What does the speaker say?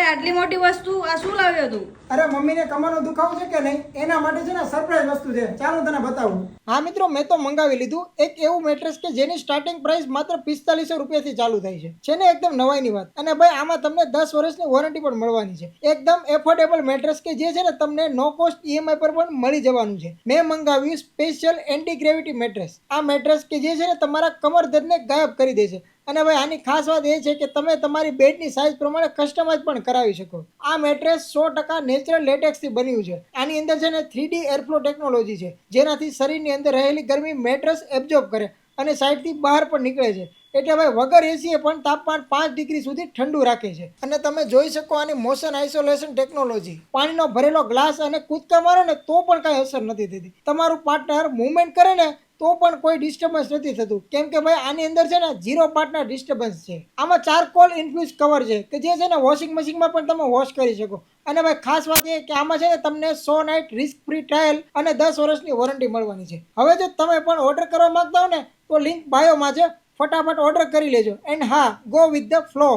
આટલી મોટી વસ્તુ આ શું લાવ્યો તું? અરે મમ્મીને કમરનો દુખાવો છે કે નહીં એના માટે છે ને સરપ્રાઈઝ વસ્તુ છે. ચાલો તને બતાવું. હા મિત્રો, મેં તો મંગાવી લીધું એક એવું મેટ્રેસ કે જેની સ્ટાર્ટિંગ પ્રાઇસ માત્ર 4500 રૂપિયાથી ચાલુ થાય છે ને એકદમ નવાઈની વાત. અને ભાઈ આમાં તમને 10 વર્ષની વોરંટી પણ મળવાની છે. એકદમ એફોર્ડેબલ મેટ્રેસ કે જે છે ને તમને નો કોસ્ટ ઈએમઆઈ પર પણ મળી જવાનું છે. મેં મંગાવ્યું સ્પેશિયલ એન્ટી ગ્રેવિટી મેટ્રેસ. આ મેટ્રેસ કે જે છે ને તમારા કમર દર્દને ગાયબ કરી દે છે. અને ભાઈ આની ખાસ વાત એ છે કે તમે તમારી બેડની સાઇઝ પ્રમાણે કસ્ટમાઇઝ પણ કરાવી શકો. આ મેટ્રેસ 100% નેચરલ લેટેક્સથી બન્યું છે. આની અંદર છે ને 3D એરફ્લો ટેકનોલોજી છે, જેનાથી શરીરની અંદર રહેલી ગરમી મેટ્રેસ એબ્ઝોર્બ કરે અને સાઈડથી બહાર પણ નીકળે છે. એટલે ભાઈ વગર એસીએ પણ તાપમાન 5 ડિગ્રી સુધી ઠંડુ રાખે છે. અને તમે જોઈ શકો આની મોશન આઇસોલેશન ટેકનોલોજી. પાણીનો ભરેલો ગ્લાસ અને કૂદકા મારો ને તો પણ કાંઈ અસર નથી થતી. તમારું પાર્ટનર મૂવમેન્ટ કરે ને તો પણ કોઈ ડિસ્ટર્બન્સ નથી થતું, કેમ કે ભાઈ આની અંદર છે ને 0 પાર્ટનર ડિસ્ટર્બન્સ છે. આમાં ચારકોલ ઇન્ફ્યુઝ કવર છે કે જે છે ને વોશિંગ મશીનમાં પણ તમે વોશ કરી શકો. અને ભાઈ ખાસ વાત એ કે આમાં છે ને તમને 100 નાઇટ રિસ્ક ફ્રી ટ્રાયલ અને 10 વર્ષની વોરંટી મળવાની છે. હવે જો તમે પણ ઓર્ડર કરવા માંગતા હો ને તો લિંક બાયોમાં છે, ફટાફટ ઓર્ડર કરી લેજો. એન્ડ હા, ગો વિથ ધ ફ્લો.